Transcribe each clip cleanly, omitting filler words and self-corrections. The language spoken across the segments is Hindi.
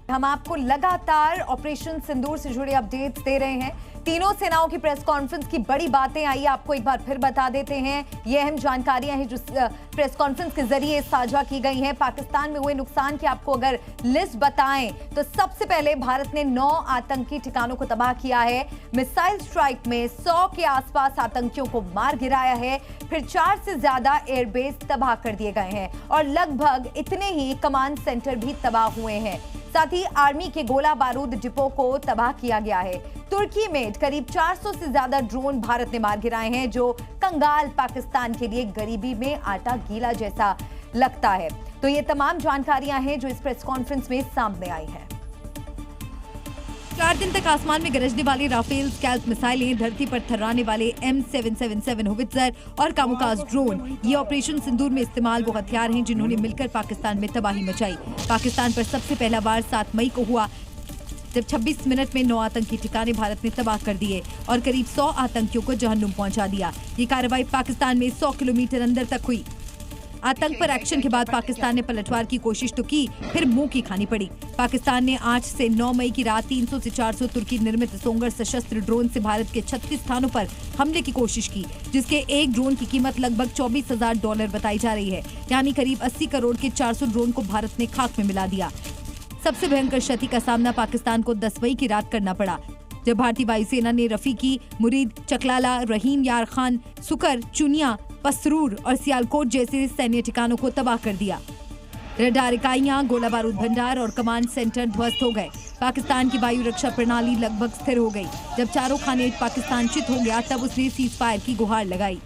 हम आपको लगातार ऑपरेशन सिंदूर से जुड़े अपडेट्स दे रहे हैं। तीनों सेनाओं की प्रेस कॉन्फ्रेंस की बड़ी बातें आई, आपको एक बार फिर बता देते हैं। ये अहम जानकारियां हैं जो प्रेस कॉन्फ्रेंस के जरिए साझा की गई हैं। पाकिस्तान में हुए नुकसान की आपको अगर लिस्ट बताएं तो सबसे पहले भारत ने 9 आतंकी ठिकानों को तबाह किया है। मिसाइल स्ट्राइक में 100 के आसपास आतंकियों को मार गिराया है। फिर 4 से ज्यादा एयरबेस तबाह कर दिए गए हैं और लगभग इतने ही कमांड सेंटर भी तबाह हुए हैं। साथ ही आर्मी के गोला बारूद डिपो को तबाह किया गया है। तुर्की में करीब 400 से ज्यादा ड्रोन भारत ने मार गिराए हैं, जो कंगाल पाकिस्तान के लिए गरीबी में आटा गीला जैसा लगता है। तो ये तमाम जानकारियां हैं जो इस प्रेस कॉन्फ्रेंस में सामने आई हैं। 4 दिन तक आसमान में गरजने वाली राफेल स्कैल्प मिसाइलें, धरती पर थर्राने वाले M777 होवित्जर और कामोकाज ड्रोन, ये ऑपरेशन सिंदूर में इस्तेमाल वो हथियार हैं जिन्होंने मिलकर पाकिस्तान में तबाही मचाई। पाकिस्तान पर सबसे पहला वार 7 मई को हुआ, जब 26 मिनट में 9 आतंकी ठिकाने भारत ने तबाह कर दिए और करीब 100 आतंकियों को जहन्नुम पहुंचा दिया। ये कार्रवाई पाकिस्तान में 100 किलोमीटर अंदर तक हुई। आतंक पर एक्शन के बाद पाकिस्तान ने पलटवार की कोशिश तो की, फिर मुंह की खानी पड़ी। पाकिस्तान ने 8 से 9 मई की रात 300 से 400 तुर्की निर्मित सोंगर सशस्त्र ड्रोन से भारत के 36 स्थानों पर हमले की कोशिश की, जिसके एक ड्रोन की कीमत लगभग $24,000 बताई जा रही है। यानी करीब 80 करोड़ के 400 ड्रोन को भारत ने खाक में मिला दिया। सबसे भयंकर क्षति का सामना पाकिस्तान को 10 मई की रात करना पड़ा, जब भारतीय वायुसेना ने रफीकी, मुरीद, चकलाला, रहीम यार खान, सुकर, चुनिया, पसरूर और सियालकोट जैसे सैन्य ठिकानों को तबाह कर दिया। रडार इकाइयां, गोला बारूद भंडार और कमांड सेंटर ध्वस्त हो गए। पाकिस्तान की वायु रक्षा प्रणाली लगभग स्थिर हो गई। जब चारों खाने पाकिस्तान चित हो गया, तब उसने सीज फायर की गुहार लगाई।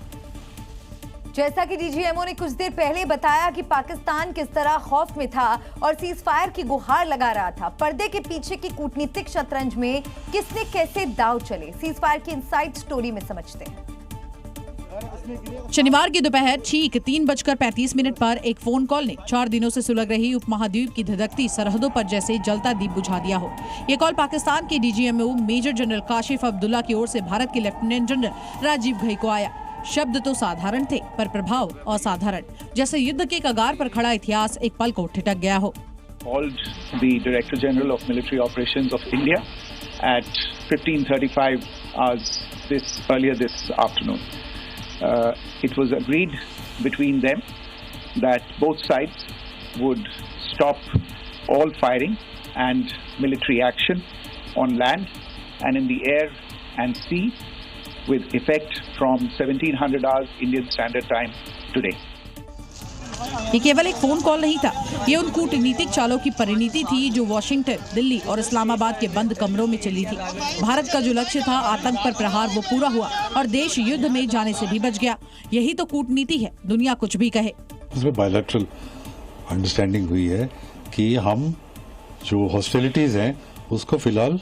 जैसा कि डीजीएमओ ने कुछ देर पहले बताया कि पाकिस्तान किस तरह खौफ में था और सीज फायर की गुहार लगा रहा था। पर्दे के पीछे की कूटनीतिक शतरंज में किसने कैसे दांव चले, सीज फायर की इनसाइड स्टोरी में समझते हैं। शनिवार की दोपहर ठीक 3:35 पर एक फोन कॉल ने 4 दिनों से सुलग रही उपमहाद्वीप की धधकती सरहदों पर जैसे जलता दीप बुझा दिया हो। ये कॉल पाकिस्तान के DGMO major general Kashif Abdullah की ओर से भारत के लेफ्टिनेंट जनरल राजीव घई को आया। शब्द तो साधारण थे, पर प्रभाव असाधारण, जैसे युद्ध के कगार पर खड़ा इतिहास एक पल को ठिठक गया हो। Called the Director General of Military Operations of India at 15:35 hours earlier this afternoon. It was agreed between them that both sides would stop all firing and military action on land and in the air and sea with effect from 1700 hours Indian Standard Time today. ये केवल एक फोन कॉल नहीं था, ये उन कूटनीतिक चालों की परिणति थी जो वॉशिंगटन, दिल्ली और इस्लामाबाद के बंद कमरों में चली थी। भारत का जो लक्ष्य था आतंक पर प्रहार, वो पूरा हुआ और देश युद्ध में जाने से भी बच गया। यही तो कूटनीति है, दुनिया कुछ भी कहे। इसमें बायलैटरल अंडरस्टैंडिंग हुई है कि हम जो हॉस्टिलिटीज हैं उसको फिलहाल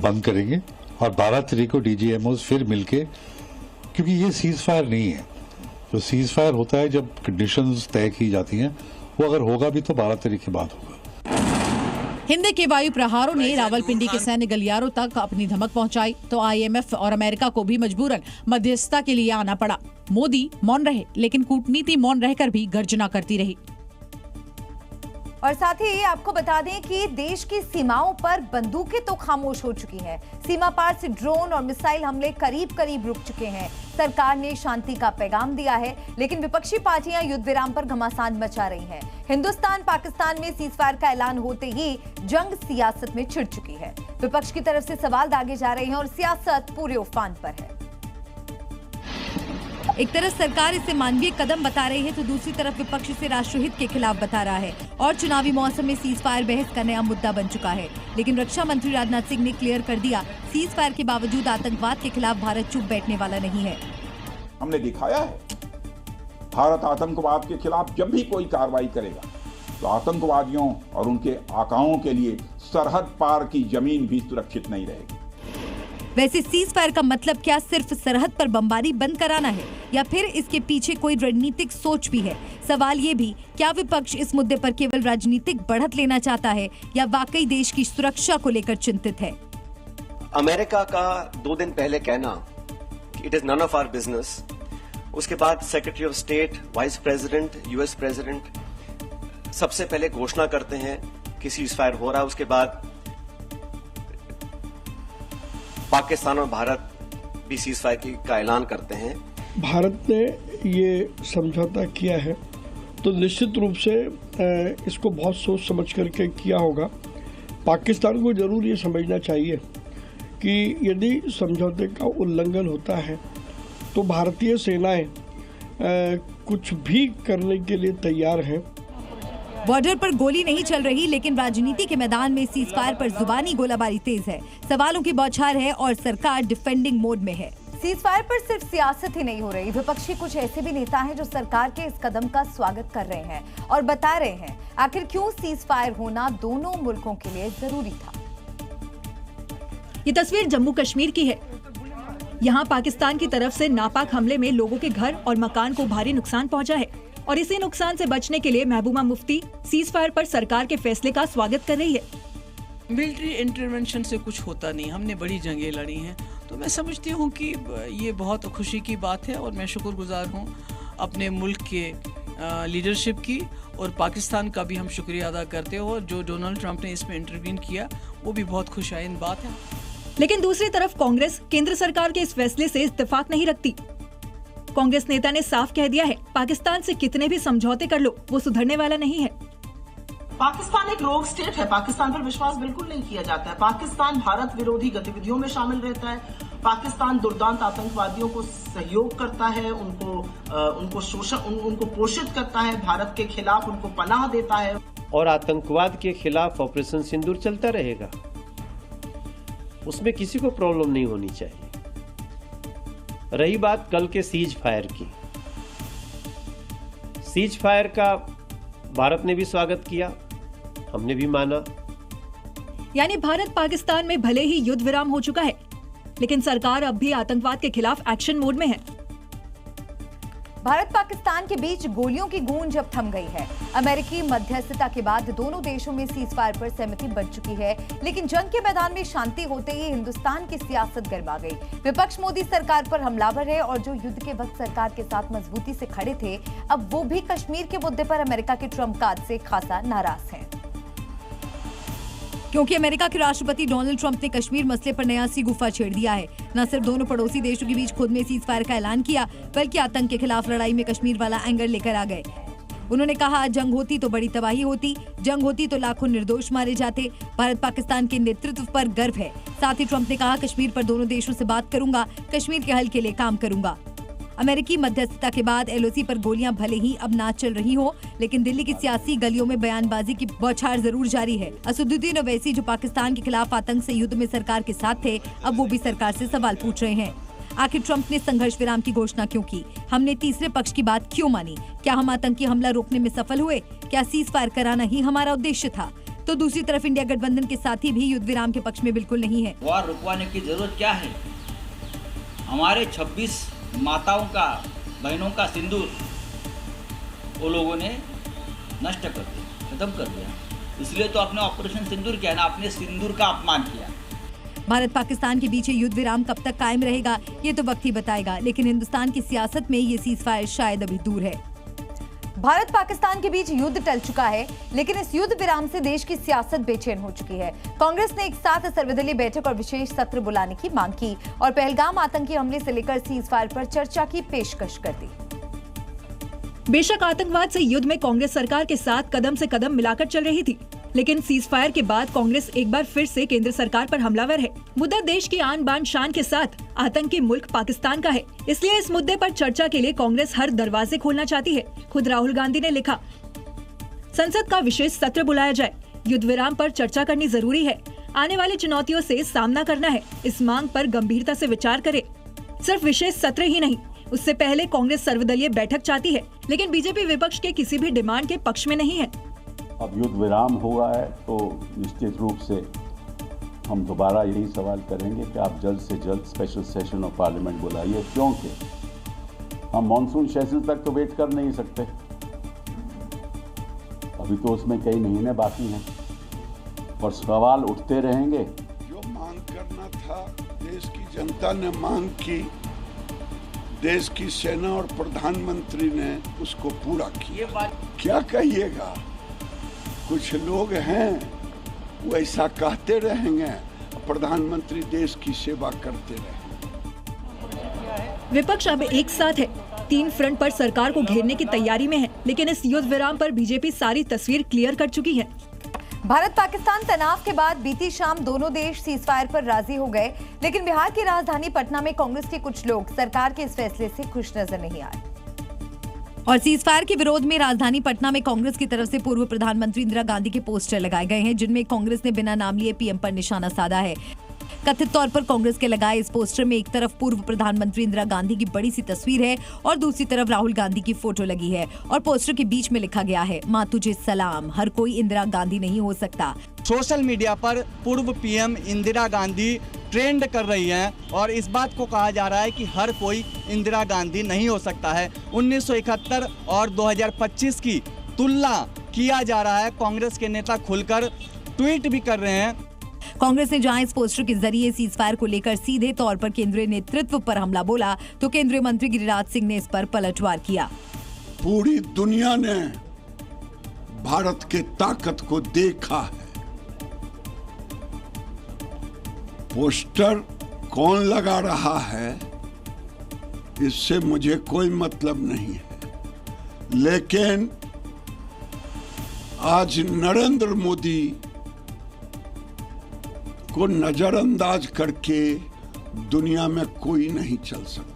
बंद करेंगे और 12 तारीख को डीजीएमओस फिर मिलके, क्योंकि ये सीज फायर नहीं है। जो सीज फायर होता है जब कंडीशंस तय की जाती हैं, वो अगर होगा भी तो 12 तारीख के बाद होगा। हिंद के वायु प्रहारों ने रावलपिंडी के सैन्य गलियारों तक अपनी धमक पहुंचाई, तो IMF और अमेरिका को भी मजबूरन मध्यस्थता के लिए आना पड़ा। मोदी मौन रहे, लेकिन कूटनीति मौन रहकर भी गर्जना करती रही। और साथ ही आपको बता दें कि देश की सीमाओं पर बंदूकें तो खामोश हो चुकी हैं। सीमा पार से ड्रोन और मिसाइल हमले करीब करीब रुक चुके हैं। सरकार ने शांति का पैगाम दिया है, लेकिन विपक्षी पार्टियां युद्ध विराम पर घमासान मचा रही हैं। हिंदुस्तान पाकिस्तान में सीज फायर का ऐलान होते ही जंग सियासत में छिड़ चुकी है। विपक्ष की तरफ से सवाल दागे जा रहे हैं और सियासत पूरे उफान पर है। एक तरफ सरकार इसे मानवीय कदम बता रही है, तो दूसरी तरफ विपक्ष इसे राष्ट्रहित के खिलाफ बता रहा है और चुनावी मौसम में सीज फायर बहस का नया मुद्दा बन चुका है। लेकिन रक्षा मंत्री राजनाथ सिंह ने क्लियर कर दिया, सीज फायर के बावजूद आतंकवाद के खिलाफ भारत चुप बैठने वाला नहीं है। हमने दिखाया है, भारत आतंकवाद के खिलाफ जब भी कोई कार्रवाई करेगा तो आतंकवादियों और उनके आकाओं के लिए सरहद पार की जमीन भी सुरक्षित नहीं रहेगी। वैसे सीज फायर का मतलब क्या सिर्फ सरहद पर बमबारी बंद कराना है, या फिर इसके पीछे कोई रणनीतिक सोच भी है? सवाल ये भी, क्या विपक्ष इस मुद्दे पर केवल राजनीतिक बढ़त लेना चाहता है या वाकई देश की सुरक्षा को लेकर चिंतित है? अमेरिका का 2 दिन पहले कहना it is none of our business, उसके बाद secretary of state, vice president, US president सबसे पहले घोषणा करते हैं कि सीज फायर हो रहा है, उसके बाद पाकिस्तान और भारत भी सीज फायर का ऐलान करते हैं। भारत ने ये समझौता किया है तो निश्चित रूप से इसको बहुत सोच समझ करके किया होगा। पाकिस्तान को जरूर ये समझना चाहिए कि यदि समझौते का उल्लंघन होता है तो भारतीय सेनाएं कुछ भी करने के लिए तैयार हैं। बॉर्डर पर गोली नहीं चल रही, लेकिन राजनीति के मैदान में सीज फायर पर जुबानी गोलाबारी तेज है। सवालों की बौछार है और सरकार डिफेंडिंग मोड में है। सीज फायर पर सिर्फ सियासत ही नहीं हो रही, विपक्षी कुछ ऐसे भी नेता हैं जो सरकार के इस कदम का स्वागत कर रहे हैं और बता रहे हैं आखिर क्यों सीज फायर होना दोनों मुल्कों के लिए जरूरी था। ये तस्वीर जम्मू कश्मीर की है। यहाँ पाकिस्तान की तरफ से नापाक हमले में लोगों के घर और मकान को भारी नुकसान पहुँचा है और इसी नुकसान से बचने के लिए महबूबा मुफ्ती सीज फायर पर सरकार के फैसले का स्वागत कर रही है। मिलिट्री इंटरवेंशन से कुछ होता नहीं, हमने बड़ी जंगें लड़ी हैं, तो मैं समझती हूँ कि ये बहुत खुशी की बात है और मैं शुक्रगुजार हूँ अपने मुल्क के लीडरशिप की और पाकिस्तान का भी हम शुक्रिया अदा करते हो। और जो डोनाल्ड ट्रंप ने इसमें इंटरवीन किया वो भी बहुत खुशाइंद बात है। लेकिन दूसरी तरफ कांग्रेस केंद्र सरकार के इस फैसले से इत्तेफाक नहीं रखती। कांग्रेस नेता ने साफ कह दिया है, पाकिस्तान से कितने भी समझौते कर लो वो सुधरने वाला नहीं है। पाकिस्तान एक रोग स्टेट है, पाकिस्तान पर विश्वास बिल्कुल नहीं किया जाता है। पाकिस्तान भारत विरोधी गतिविधियों में शामिल रहता है। पाकिस्तान दुर्दांत आतंकवादियों को सहयोग करता है, उनको पोषित करता है, भारत के खिलाफ उनको पनाह देता है और आतंकवाद के खिलाफ ऑपरेशन सिंदूर चलता रहेगा। उसमें किसी को प्रॉब्लम नहीं होनी चाहिए। रही बात कल के सीज फायर की, सीज फायर का भारत ने भी स्वागत किया, हमने भी माना। यानी भारत पाकिस्तान में भले ही युद्ध विराम हो चुका है, लेकिन सरकार अब भी आतंकवाद के खिलाफ एक्शन मोड में है। भारत पाकिस्तान के बीच गोलियों की गूंज अब थम गई है। अमेरिकी मध्यस्थता के बाद दोनों देशों में सीज फायर पर सहमति बन चुकी है, लेकिन जंग के मैदान में शांति होते ही हिंदुस्तान की सियासत गरमा गई। विपक्ष मोदी सरकार पर हमलावर है और जो युद्ध के वक्त सरकार के साथ मजबूती से खड़े थे, अब वो भी कश्मीर के मुद्दे पर अमेरिका के ट्रंप कार्ड से खासा नाराज हैं। क्योंकि अमेरिका के राष्ट्रपति डोनाल्ड ट्रंप ने कश्मीर मसले पर नया गुफा छेड़ दिया है। न सिर्फ दोनों पड़ोसी देशों के बीच खुद में सीज फायर का ऐलान किया, बल्कि आतंक के खिलाफ लड़ाई में कश्मीर वाला एंगल लेकर आ गए। उन्होंने कहा, जंग होती तो बड़ी तबाही होती, जंग होती तो लाखों निर्दोष मारे जाते। भारत पाकिस्तान के नेतृत्व पर गर्व है। साथ ही ट्रंप ने कहा, कश्मीर पर दोनों देशों से बात करूंगा, कश्मीर के हल के लिए काम करूंगा। अमेरिकी मध्यस्थता के बाद एलओसी पर गोलियां भले ही अब ना चल रही हो, लेकिन दिल्ली की सियासी गलियों में बयानबाजी की बौछार जरूर जारी है। असदुद्दीन ओवैसी, जो पाकिस्तान के खिलाफ आतंक से युद्ध में सरकार के साथ थे, अब वो भी सरकार से सवाल पूछ रहे हैं। आखिर ट्रंप ने संघर्ष विराम की घोषणा क्यों की? हमने तीसरे पक्ष की बात क्यों मानी? क्या हम आतंकी हमला रोकने में सफल हुए? क्या सीज फायर कराना ही हमारा उद्देश्य था? तो दूसरी तरफ इंडिया गठबंधन के साथी भी युद्ध विराम के पक्ष में बिल्कुल नहीं है। वार रुकवाने की जरूरत क्या है? हमारे 26 माताओं का, बहनों का सिंदूर वो लोगों ने नष्ट कर दिया, खत्म कर दिया। इसलिए तो आपने ऑपरेशन सिंदूर किया ना, आपने सिंदूर का अपमान किया। भारत पाकिस्तान के बीच युद्ध विराम कब तक कायम रहेगा ये तो वक्त ही बताएगा, लेकिन हिंदुस्तान की सियासत में ये सीज फायर शायद अभी दूर है। भारत पाकिस्तान के बीच युद्ध टल चुका है, लेकिन इस युद्ध विराम से देश की सियासत बेचैन हो चुकी है। कांग्रेस ने एक साथ सर्वदलीय बैठक और विशेष सत्र बुलाने की मांग की और पहलगाम आतंकी हमले से लेकर सीज फायर पर चर्चा की पेशकश कर दी। बेशक आतंकवाद से युद्ध में कांग्रेस सरकार के साथ कदम से कदम मिलाकर चल रही थी, लेकिन सीज फायर के बाद कांग्रेस एक बार फिर से केंद्र सरकार पर हमलावर है। मुद्दा देश की आन बान शान के साथ आतंकी मुल्क पाकिस्तान का है, इसलिए इस मुद्दे पर चर्चा के लिए कांग्रेस हर दरवाजे खोलना चाहती है। खुद राहुल गांधी ने लिखा, संसद का विशेष सत्र बुलाया जाए, युद्ध विराम पर चर्चा करनी जरूरी है, आने वाली चुनौतियों से सामना करना है, इस मांग पर गंभीरता से विचार करे। सिर्फ विशेष सत्र ही नहीं, उससे पहले कांग्रेस सर्वदलीय बैठक चाहती है, लेकिन बीजेपी विपक्ष के किसी भी डिमांड के पक्ष में नहीं है। अब युद्ध विराम हुआ है तो निश्चित रूप से हम दोबारा यही सवाल करेंगे कि आप जल्द से जल्द स्पेशल सेशन ऑफ पार्लियामेंट बुलाइए, क्योंकि हम मॉनसून सेशन तक तो वेट कर नहीं सकते। अभी तो उसमें कई महीने बाकी हैं और सवाल उठते रहेंगे। जो मांग करना था, देश की जनता ने मांग की, देश की सेना और प्रधानमंत्री ने उसको पूरा किया। क्या कहिएगा, कुछ लोग हैं वो ऐसा कहते रहेंगे, प्रधानमंत्री देश की सेवा करते रहे। विपक्ष अब एक साथ है, 3 फ्रंट पर सरकार को घेरने की तैयारी में है, लेकिन इस युद्ध विराम पर बीजेपी सारी तस्वीर क्लियर कर चुकी है। भारत पाकिस्तान तनाव के बाद बीती शाम दोनों देश सीज फायर पर राजी हो गए, लेकिन बिहार की राजधानी पटना में कांग्रेस के कुछ लोग सरकार के इस फैसले से खुश नजर नहीं आए। और सीज फायर के विरोध में राजधानी पटना में कांग्रेस की तरफ से पूर्व प्रधानमंत्री इंदिरा गांधी के पोस्टर लगाए गए हैं, जिनमें कांग्रेस ने बिना नाम लिए पीएम पर निशाना साधा है। कथित तौर पर कांग्रेस के लगाए इस पोस्टर में एक तरफ पूर्व प्रधानमंत्री इंदिरा गांधी की बड़ी सी तस्वीर है और दूसरी तरफ राहुल गांधी की फोटो लगी है और पोस्टर के बीच में लिखा गया है, माँ तुझे सलाम, हर कोई इंदिरा गांधी नहीं हो सकता। सोशल मीडिया पर पूर्व पीएम इंदिरा गांधी ट्रेंड कर रही हैं और इस बात को कहा जा रहा है कि हर कोई इंदिरा गांधी नहीं हो सकता है। 1971 और 2025 की तुलना किया जा रहा है। कांग्रेस के नेता खुलकर ट्वीट भी कर रहे हैं। कांग्रेस ने जहां इस पोस्टर के जरिए सीज फायर को लेकर सीधे तौर पर केंद्रीय नेतृत्व पर हमला बोला, तो केंद्रीय मंत्री गिरिराज सिंह ने इस पर पलटवार किया। पूरी दुनिया ने भारत के ताकत को देखा है। पोस्टर कौन लगा रहा है इससे मुझे कोई मतलब नहीं है, लेकिन आज नरेंद्र मोदी को नजरअंदाज करके दुनिया में कोई नहीं चल सकता।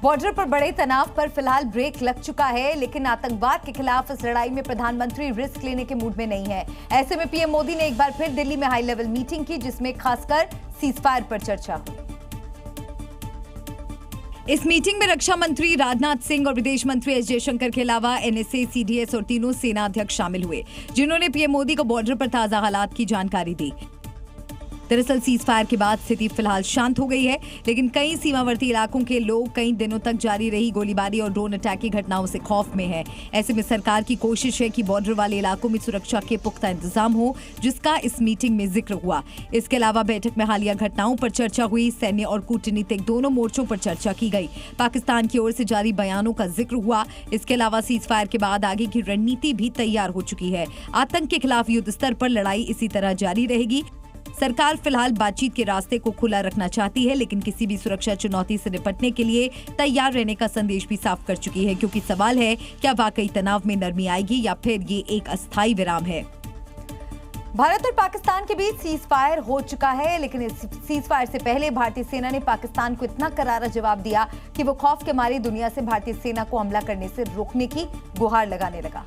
बॉर्डर पर बड़े तनाव पर फिलहाल ब्रेक लग चुका है, लेकिन आतंकवाद के खिलाफ इस लड़ाई में प्रधानमंत्री रिस्क लेने के मूड में नहीं है। ऐसे में पीएम मोदी ने एक बार फिर दिल्ली में हाई लेवल मीटिंग की, जिसमें खासकर सीज फायर पर चर्चा हुई। इस मीटिंग में रक्षा मंत्री राजनाथ सिंह और विदेश मंत्री एस जयशंकर के अलावा एनएसए, सीडीएस और तीनों सेना अध्यक्ष शामिल हुए, जिन्होंने पीएम मोदी को बॉर्डर पर ताजा हालात की जानकारी दी। दरअसल सीज फायर के बाद स्थिति फिलहाल शांत हो गई है, लेकिन कई सीमावर्ती इलाकों के लोग कई दिनों तक जारी रही गोलीबारी और ड्रोन अटैक की घटनाओं से खौफ में है। ऐसे में सरकार की कोशिश है कि बॉर्डर वाले इलाकों में सुरक्षा के पुख्ता इंतजाम हो, जिसका इस मीटिंग में जिक्र हुआ। इसके अलावा बैठक में हालिया घटनाओं पर चर्चा हुई। सैन्य और कूटनीतिक दोनों मोर्चों पर चर्चा की गई। पाकिस्तान की ओर से जारी बयानों का जिक्र हुआ। इसके अलावा सीज फायर के बाद आगे की रणनीति भी तैयार हो चुकी है। आतंक के खिलाफ युद्ध स्तर पर लड़ाई इसी तरह जारी रहेगी। सरकार फिलहाल बातचीत के रास्ते को खुला रखना चाहती है, लेकिन किसी भी सुरक्षा चुनौती से निपटने के लिए तैयार रहने का संदेश भी साफ कर चुकी है, क्योंकि सवाल है क्या वाकई तनाव में नरमी आएगी या फिर ये एक अस्थायी विराम है। भारत और पाकिस्तान के बीच सीज फायर हो चुका है, लेकिन इस सीज फायर से पहले भारतीय सेना ने पाकिस्तान को इतना करारा जवाब दिया कि वो खौफ के मारे दुनिया से भारतीय सेना को हमला करने से रोकने की गुहार लगाने लगा,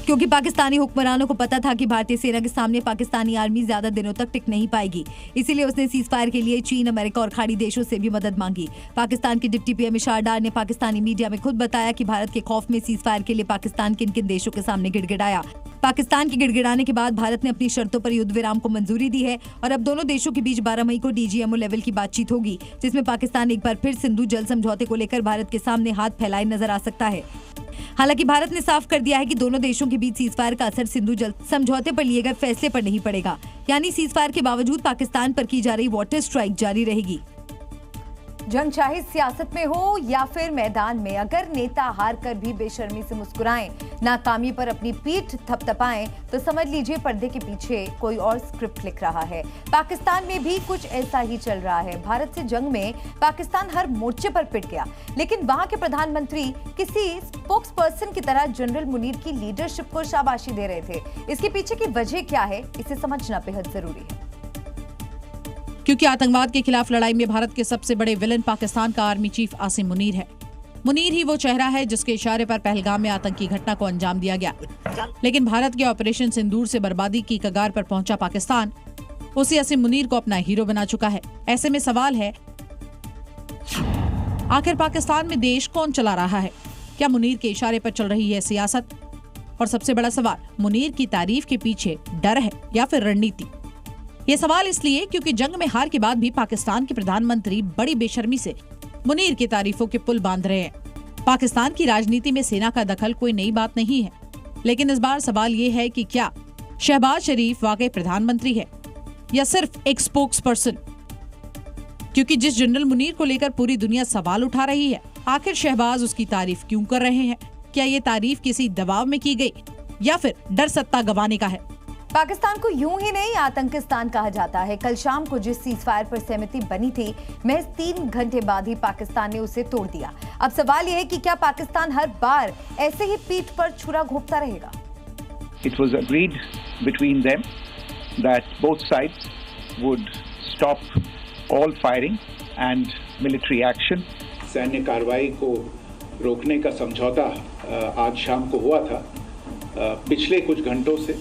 क्योंकि पाकिस्तानी हुक्मरानों को पता था कि भारतीय सेना के सामने पाकिस्तानी आर्मी ज्यादा दिनों तक टिक नहीं पाएगी। इसीलिए उसने सीज फायर के लिए चीन, अमेरिका और खाड़ी देशों से भी मदद मांगी। पाकिस्तान के डिप्टी पीएम इशार डार ने पाकिस्तानी मीडिया में खुद बताया कि भारत के खौफ में सीज फायर के लिए पाकिस्तान किन किन देशों के सामने गिड़गिड़ाया। पाकिस्तान के गिड़गिड़ाने के बाद भारत ने अपनी शर्तों पर युद्ध विराम को मंजूरी दी है और अब दोनों देशों के बीच 12 मई को डीजीएमओ लेवल की बातचीत होगी, जिसमें पाकिस्तान एक बार फिर सिंधु जल समझौते को लेकर भारत के सामने हाथ फैलाए नजर आ सकता है। हालांकि भारत ने साफ कर दिया है कि दोनों देशों के बीच सीज फायर का असर सिंधु जल समझौते पर लिए गए फैसले पर नहीं पड़ेगा, यानी सीज फायर के बावजूद पाकिस्तान पर की जा रही वाटर स्ट्राइक जारी रहेगी। जंग चाहे सियासत में हो या फिर मैदान में, अगर नेता हार कर भी बेशर्मी से मुस्कुराएं, नाकामी पर अपनी पीठ थपथपाएं, तो समझ लीजिए पर्दे के पीछे कोई और स्क्रिप्ट लिख रहा है। पाकिस्तान में भी कुछ ऐसा ही चल रहा है। भारत से जंग में पाकिस्तान हर मोर्चे पर पिट गया, लेकिन वहां के प्रधानमंत्री किसी स्पोक्स पर्सन की तरह जनरल मुनीर की लीडरशिप को शाबाशी दे रहे थे। इसके पीछे की वजह क्या है, इसे समझना बेहद जरूरी है, क्योंकि आतंकवाद के खिलाफ लड़ाई में भारत के सबसे बड़े विलन पाकिस्तान का आर्मी चीफ आसिम मुनीर है। मुनीर ही वो चेहरा है जिसके इशारे पर पहलगाम में आतंकी घटना को अंजाम दिया गया। लेकिन भारत के ऑपरेशन सिंदूर से बर्बादी की कगार पर पहुंचा पाकिस्तान उसी आसिम मुनीर को अपना हीरो बना चुका है। ऐसे में सवाल है, आखिर पाकिस्तान में देश कौन चला रहा है? क्या मुनीर के इशारे पर चल रही है सियासत? और सबसे बड़ा सवाल, मुनीर की तारीफ के पीछे डर है या फिर रणनीति? ये सवाल इसलिए क्योंकि जंग में हार के बाद भी पाकिस्तान के प्रधानमंत्री बड़ी बेशर्मी से मुनीर की तारीफों के पुल बांध रहे हैं। पाकिस्तान की राजनीति में सेना का दखल कोई नई बात नहीं है, लेकिन इस बार सवाल ये है कि क्या शहबाज शरीफ वाकई प्रधानमंत्री है या सिर्फ एक स्पोक्स पर्सन? क्योंकि जिस जनरल मुनीर को लेकर पूरी दुनिया सवाल उठा रही है, आखिर शहबाज उसकी तारीफ क्यों कर रहे हैं? क्या ये तारीफ किसी दबाव में की गई या फिर डर सत्ता गंवाने का है। पाकिस्तान को यूं ही नहीं आतंकिस्तान कहा जाता है। कल शाम को जिस सीज फायर पर सहमति बनी थी, महज 3 घंटे बाद ही पाकिस्तान ने उसे तोड़ दिया। अब सवाल यह है कि क्या पाकिस्तान हर बार ऐसे ही पीठ पर छुरा घोंपता रहेगा? It was agreed between them that both sides would stop all firing and military action. सैन्य कार्रवाई को रोकने का समझौता आज शाम को हुआ था। पिछले कुछ घंटों से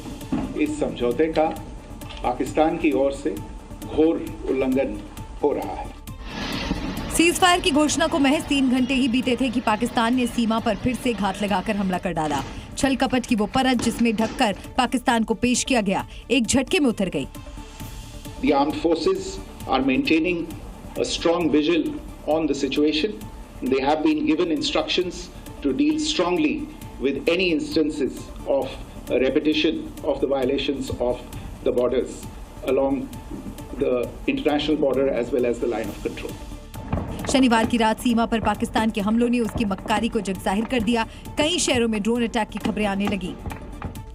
इस समझौते का पाकिस्तान की ओर से घोर उल्लंघन हो रहा है। सीज फायर की घोषणा को महज 3 घंटे ही बीते थे कि पाकिस्तान ने सीमा पर फिर से घात लगाकर हमला कर डाला। छल कपट की वो परत जिसमें ढककर पाकिस्तान को पेश किया गया, एक झटके में उतर गई। The armed forces are maintaining a strong vigil on the situation. They have been given instructions to deal strongly with any instances of a repetition of the violations of the borders along the international border as well as the line of control. शनिवार की रात सीमा पर पाकिस्तान के हमलों ने उसकी मक्कारी को जगजाहिर कर दिया। कई शहरों में ड्रोन अटैक की खबरें आने लगी।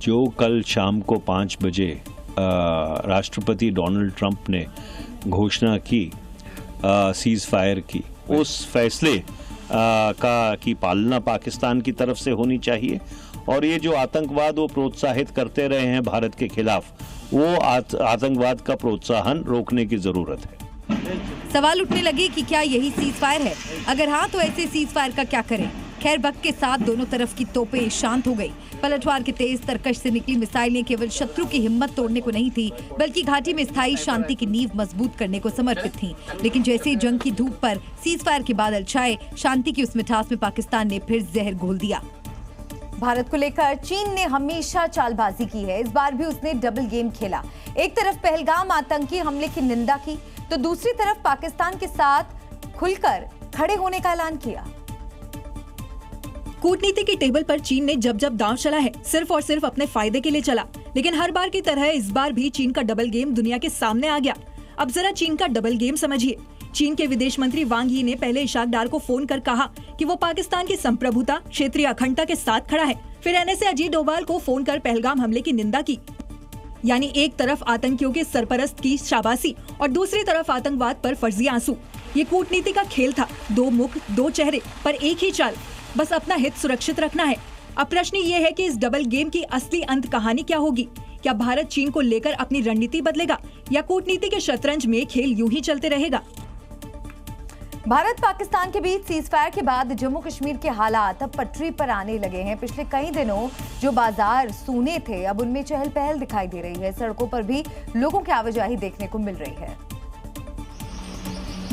जो कल शाम को 5 बजे राष्ट्रपति डोनाल्ड ट्रंप ने घोषणा की सीज फायर की, उस फैसले की पालना पाकिस्तान की तरफ से होनी चाहिए और ये जो आतंकवाद वो प्रोत्साहित करते रहे हैं भारत के खिलाफ, वो आतंकवाद का प्रोत्साहन रोकने की जरूरत है। सवाल उठने लगे कि क्या यही सीज फायर है? अगर हाँ, तो ऐसे सीज फायर का क्या करें? खैर, वक्त के साथ दोनों तरफ की तोपें शांत हो गई। पलटवार के तेज तरकश से निकली मिसाइलें केवल शत्रु की हिम्मत तोड़ने को नहीं थी, बल्कि घाटी में स्थायी शांति की नींव मजबूत करने को समर्पित थीं। लेकिन जैसे ही जंग की धूप पर सीज फायर के बादल छाए, शांति की उस मिठास में पाकिस्तान ने फिर जहर घोल दिया। भारत को लेकर चीन ने हमेशा चालबाजी की है। इस बार भी उसने डबल गेम खेला। एक तरफ पहलगाम आतंकी हमले की निंदा की, तो दूसरी तरफ पाकिस्तान के साथ खुलकर खड़े होने का ऐलान किया। कूटनीति की टेबल पर चीन ने जब दांव चला है, सिर्फ और सिर्फ अपने फायदे के लिए चला। लेकिन हर बार की तरह इस बार भी चीन का डबल गेम दुनिया के सामने आ गया। अब जरा चीन का डबल गेम समझिए। चीन के विदेश मंत्री वांग यी ने पहले इशाक डार को फोन कर कहा कि वो पाकिस्तान की संप्रभुता, क्षेत्रीय अखंडता के साथ खड़ा है। फिर एनएसए अजीत डोभाल को फोन कर पहलगाम हमले की निंदा की। यानी एक तरफ आतंकियों के सरपरस्त की शाबाशी और दूसरी तरफ आतंकवाद पर फर्जी आंसू। ये कूटनीति का खेल था, 2 मुख 2 चेहरे पर एक ही चाल, बस अपना हित सुरक्षित रखना है। अब प्रश्न ये है कि इस डबल गेम की असली अंत कहानी क्या होगी? क्या भारत चीन को लेकर अपनी रणनीति बदलेगा या कूटनीति के शतरंज में खेल यूं ही चलते रहेगा? भारत पाकिस्तान के बीच सीज फायर के बाद जम्मू कश्मीर के हालात अब पटरी पर आने लगे हैं। पिछले कई दिनों जो बाजार सूने थे, अब उनमें चहल पहल दिखाई दे रही है। सड़कों पर भी लोगों की आवाजाही देखने को मिल रही है।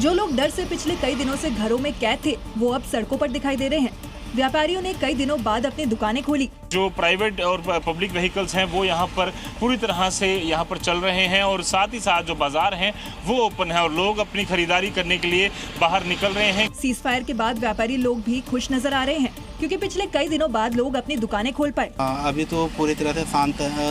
जो लोग डर से पिछले कई दिनों से घरों में कैद थे, वो अब सड़कों पर दिखाई दे रहे हैं। व्यापारियों ने कई दिनों बाद अपनी दुकानें खोली। जो प्राइवेट और पब्लिक व्हीकल्स हैं वो यहाँ पर पूरी तरह से यहाँ पर चल रहे हैं और साथ ही साथ जो बाजार हैं वो ओपन है और लोग अपनी खरीदारी करने के लिए बाहर निकल रहे हैं। सीज फायर के बाद व्यापारी लोग भी खुश नजर आ रहे हैं, क्योंकि पिछले कई दिनों बाद लोग अपनी दुकानें खोल पाए। अभी तो पूरी तरह से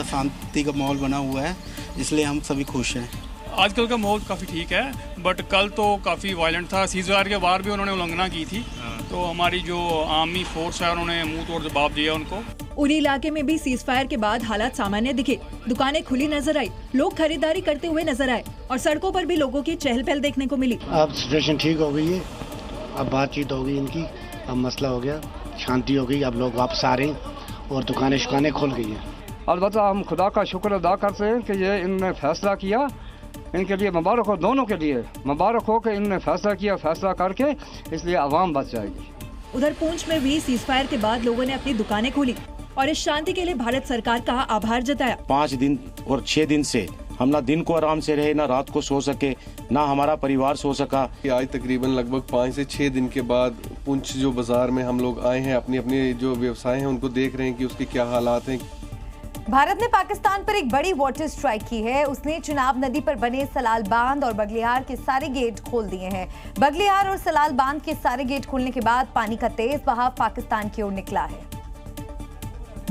शांति का माहौल बना हुआ है, इसलिए हम सभी खुश हैं। आजकल का माहौल काफ़ी ठीक है, बट कल तो काफ़ी वायलेंट था। सीज फायर के बाद भी उन्होंने उल्लंघना की थी, तो हमारी जो आर्मी फोर्स है उन्होंने मुंह तोड़ जवाब दिया उनको। उरी इलाके में भी सीज फायर के बाद हालात सामान्य दिखे। दुकानें खुली नजर आई, लोग खरीदारी करते हुए नजर आए और सड़कों पर भी लोगों की चहल पहल देखने को मिली। अब सिचुएशन ठीक हो गई है, अब बातचीत हो गई इनकी, अब मसला हो गया, शांति हो गई, अब लोग वापस आ रहे हैं और दुकानें खुल गई हैं। अलबत्ता हम खुदा का शुक्र अदा करते हैं कि ये इनने फैसला किया, इनके लिए मुबारक हो, दोनों के लिए मुबारक हो कि इनने फैसला किया, फैसला करके इसलिए आवाम बच जाएगी। उधर पुंछ में भी सीज फायर के बाद लोगों ने अपनी दुकानें खोली और इस शांति के लिए भारत सरकार का आभार जताया। 5 दिन और 6 दिन से हम ना दिन को आराम से रहे, ना रात को सो सके, ना हमारा परिवार सो सका। आज तकरीबन लगभग 5 से 6 दिन के बाद पुंछ जो बाजार में हम लोग आए हैं, अपनी अपनी जो व्यवसाय हैं उनको देख रहे हैं कि उसके क्या हालात हैं। भारत ने पाकिस्तान पर एक बड़ी वाटर स्ट्राइक की है। उसने चिनाब नदी पर बने सलाल बांध और बगलिहार के सारे गेट खोल दिए हैं। बगलिहार और सलाल बांध के सारे गेट खोलने के बाद पानी का तेज बहाव पाकिस्तान की ओर निकला है।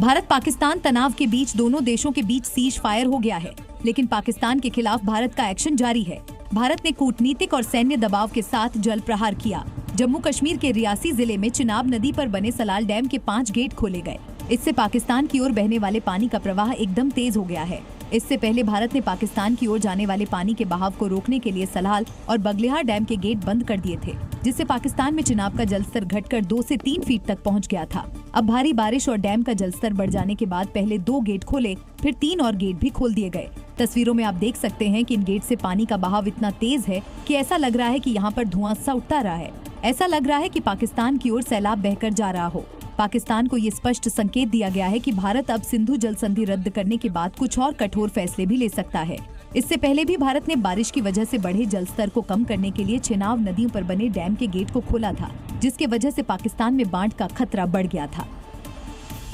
भारत पाकिस्तान तनाव के बीच दोनों देशों के बीच सीज फायर हो गया है, लेकिन पाकिस्तान के खिलाफ भारत का एक्शन जारी है। भारत ने कूटनीतिक और सैन्य दबाव के साथ जल प्रहार किया। जम्मू कश्मीर के रियासी जिले में चिनाब नदी पर बने सलाल डैम के 5 गेट खोले गए। इससे पाकिस्तान की ओर बहने वाले पानी का प्रवाह एकदम तेज हो गया है। इससे पहले भारत ने पाकिस्तान की ओर जाने वाले पानी के बहाव को रोकने के लिए सलाल और बगलिहार डैम के गेट बंद कर दिए थे, जिससे पाकिस्तान में चिनाब का जलस्तर घटकर 2 से 3 फीट तक पहुंच गया था। अब भारी बारिश और डैम का जलस्तर बढ़ जाने के बाद पहले 2 गेट खोले, फिर 3 और गेट भी खोल दिए गए। तस्वीरों में आप देख सकते हैं कि इन गेट से पानी का बहाव इतना तेज है कि ऐसा लग रहा है कि यहाँ पर धुआं सा उठता रहा है। ऐसा लग रहा है कि पाकिस्तान की ओर सैलाब बहकर जा रहा हो। पाकिस्तान को ये स्पष्ट संकेत दिया गया है कि भारत अब सिंधु जल संधि रद्द करने के बाद कुछ और कठोर फैसले भी ले सकता है। इससे पहले भी भारत ने बारिश की वजह से बढ़े जलस्तर को कम करने के लिए चेनाब नदियों पर बने डैम के गेट को खोला था, जिसके वजह से पाकिस्तान में बाढ़ का खतरा बढ़ गया था।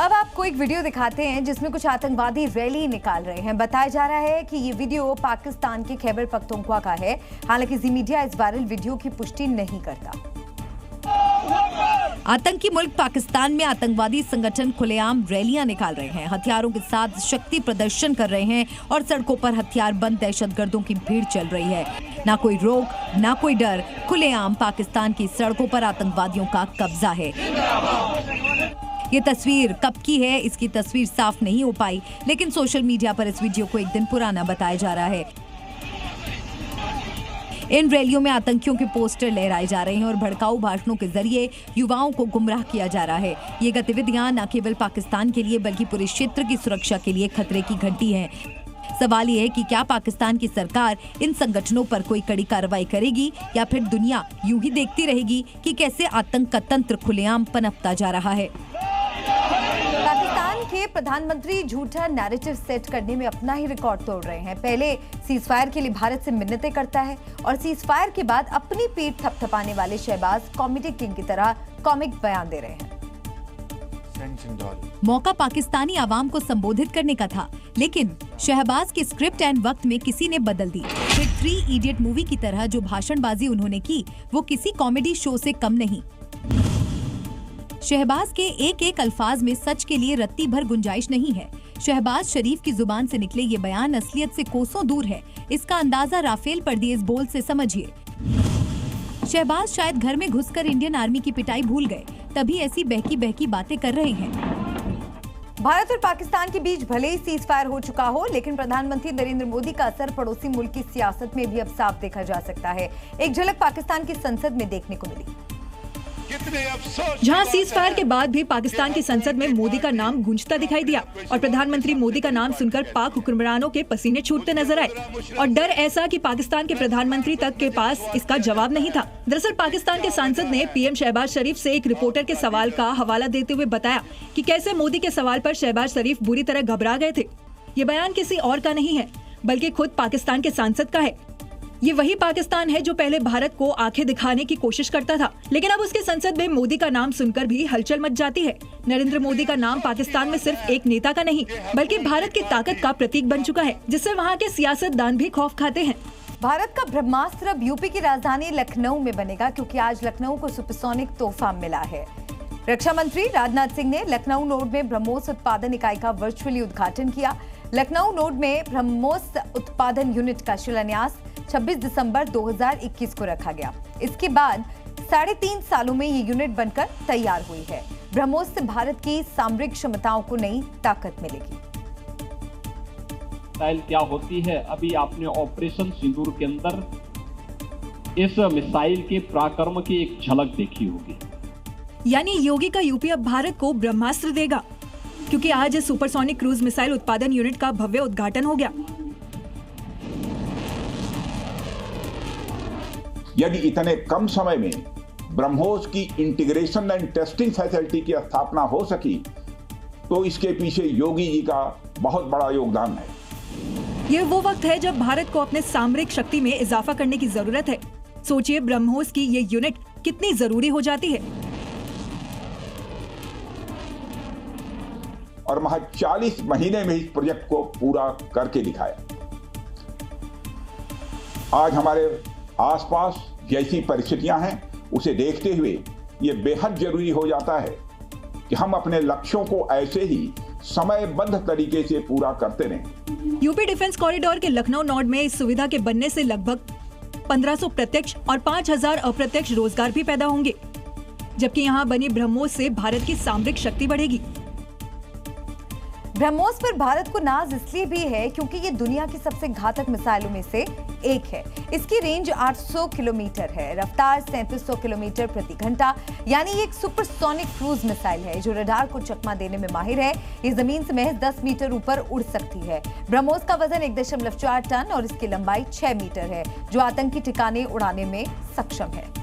अब आपको एक वीडियो दिखाते हैं जिसमें कुछ आतंकवादी रैली निकाल रहे हैं। बताया जा रहा है कि ये वीडियो पाकिस्तान के खैबर पख्तूनख्वा का है। हालांकि जी मीडिया इस वायरल वीडियो की पुष्टि नहीं करता। आतंकी मुल्क पाकिस्तान में आतंकवादी संगठन खुलेआम रैलियां निकाल रहे हैं, हथियारों के साथ शक्ति प्रदर्शन कर रहे हैं और सड़कों पर हथियारबंद दहशतगर्दों की भीड़ चल रही है। ना कोई रोक, ना कोई डर, खुलेआम पाकिस्तान की सड़कों पर आतंकवादियों का कब्जा है। ये तस्वीर कब की है, इसकी तस्वीर साफ नहीं हो पाई, लेकिन सोशल मीडिया पर इस वीडियो को एक दिन पुराना बताया जा रहा है। इन रैलियों में आतंकियों के पोस्टर लहराए जा रहे हैं और भड़काऊ भाषणों के जरिए युवाओं को गुमराह किया जा रहा है। ये गतिविधियां न केवल पाकिस्तान के लिए बल्कि पूरे क्षेत्र की सुरक्षा के लिए खतरे की घंटी हैं। सवाल ये है कि क्या पाकिस्तान की सरकार इन संगठनों पर कोई कड़ी कार्रवाई करेगी या फिर दुनिया यूं ही देखती रहेगी कि कैसे आतंक का तंत्र खुलेआम पनपता जा रहा है। पाकिस्तान के प्रधानमंत्री झूठा नैरेटिव सेट करने में अपना ही रिकॉर्ड तोड़ रहे हैं। पहले सीज फायर के लिए भारत से मिन्नतें करता है और सीज फायर के बाद अपनी पीठ थपथपाने वाले शहबाज कॉमेडी किंग की तरह कॉमिक बयान दे रहे हैं। मौका पाकिस्तानी आवाम को संबोधित करने का था, लेकिन शहबाज के स्क्रिप्ट एंड वक्त में किसी ने बदल दी। फिर 3 इडियट मूवी की तरह जो भाषणबाजी उन्होंने की वो किसी कॉमेडी शो से कम नहीं। शहबाज के एक एक अल्फाज में सच के लिए रत्ती भर गुंजाइश नहीं है। शहबाज शरीफ की जुबान से निकले ये बयान असलियत से कोसों दूर है। इसका अंदाजा राफेल पर दिए इस बोल से समझिए। शहबाज शायद घर में घुसकर इंडियन आर्मी की पिटाई भूल गए, तभी ऐसी बहकी बहकी बातें कर रहे हैं। भारत और पाकिस्तान के बीच भले ही सीज फायर हो चुका हो, लेकिन प्रधानमंत्री नरेंद्र मोदी का असर पड़ोसी मुल्क की सियासत में भी अब साफ देखा जा सकता है। एक झलक पाकिस्तान की संसद में देखने को मिली। जहां सीज फायर के बाद भी पाकिस्तान की संसद में मोदी का नाम गूंजता दिखाई दिया और प्रधानमंत्री मोदी का नाम सुनकर पाक हुक्मरानों के पसीने छूटते नजर आए और डर ऐसा कि पाकिस्तान के प्रधानमंत्री तक के पास इसका जवाब नहीं था। दरअसल पाकिस्तान के सांसद ने पीएम शहबाज शरीफ से एक रिपोर्टर के सवाल का हवाला देते हुए बताया कि कैसे मोदी के सवाल पर शहबाज शरीफ बुरी तरह घबरा गए थे। ये बयान किसी और का नहीं है बल्कि खुद पाकिस्तान के सांसद का है। ये वही पाकिस्तान है जो पहले भारत को आंखें दिखाने की कोशिश करता था, लेकिन अब उसके संसद में मोदी का नाम सुनकर भी हलचल मच जाती है। नरेंद्र मोदी का नाम पाकिस्तान में सिर्फ एक नेता का नहीं बल्कि भारत की ताकत का प्रतीक बन चुका है, जिससे वहाँ के सियासतदान भी खौफ खाते हैं। भारत का ब्रह्मास्त्र अब यूपी की राजधानी लखनऊ में बनेगा, क्योंकि आज लखनऊ को सुपरसोनिक तोहफा मिला है। रक्षा मंत्री राजनाथ सिंह ने लखनऊ नोड में ब्रह्मोस उत्पादन इकाई का वर्चुअली उद्घाटन किया। लखनऊ नोड में ब्रह्मोस उत्पादन यूनिट का शिलान्यास 26 दिसंबर 2021 को रखा गया। इसके बाद 3.5 सालों में ये यूनिट बनकर तैयार हुई है। ब्रह्मोस से भारत की सामरिक क्षमताओं को नई ताकत मिलेगी। मिसाइल क्या होती है, अभी आपने ऑपरेशन सिंदूर के अंदर इस मिसाइल के पराक्रम की एक झलक देखी होगी। यानी योगी का यूपी अब भारत को ब्रह्मास्त्र देगा, क्योंकि आज इस सुपरसोनिक क्रूज मिसाइल उत्पादन यूनिट का भव्य उद्घाटन हो गया। यदि इतने कम समय में ब्रह्मोस की इंटीग्रेशन एंड टेस्टिंग फैसिलिटी की स्थापना हो सकी तो इसके पीछे योगी जी का बहुत बड़ा योगदान है। ये वो वक्त है जब भारत को अपने सामरिक शक्ति में इजाफा करने की जरूरत है। सोचिए ब्रह्मोस की ये यूनिट कितनी जरूरी हो जाती है। और महज 40 महीने में इस प्रोजेक्ट को पूरा करके दिखाया। आज हमारे आसपास जैसी परिस्थितियां हैं उसे देखते हुए ये बेहद जरूरी हो जाता है कि हम अपने लक्ष्यों को ऐसे ही समयबद्ध तरीके से पूरा करते रहें। यूपी डिफेंस कॉरिडोर के लखनऊ नोड में इस सुविधा के बनने से लगभग 1500 प्रत्यक्ष और 5000 अप्रत्यक्ष रोजगार भी पैदा होंगे, जबकि यहाँ बनी ब्रह्मोस से भारत की सामरिक शक्ति बढ़ेगी। ब्रह्मोस पर भारत को नाज इसलिए भी है क्योंकि ये दुनिया की सबसे घातक मिसाइलों में से एक है। इसकी रेंज 800 किलोमीटर है, रफ्तार 3700 किलोमीटर प्रति घंटा, यानी ये एक सुपरसोनिक क्रूज मिसाइल है जो रडार को चकमा देने में माहिर है। ये जमीन से महज 10 मीटर ऊपर उड़ सकती है। ब्रह्मोस का वजन 1.4 टन और इसकी लंबाई 6 मीटर है, जो आतंकी ठिकाने उड़ाने में सक्षम है।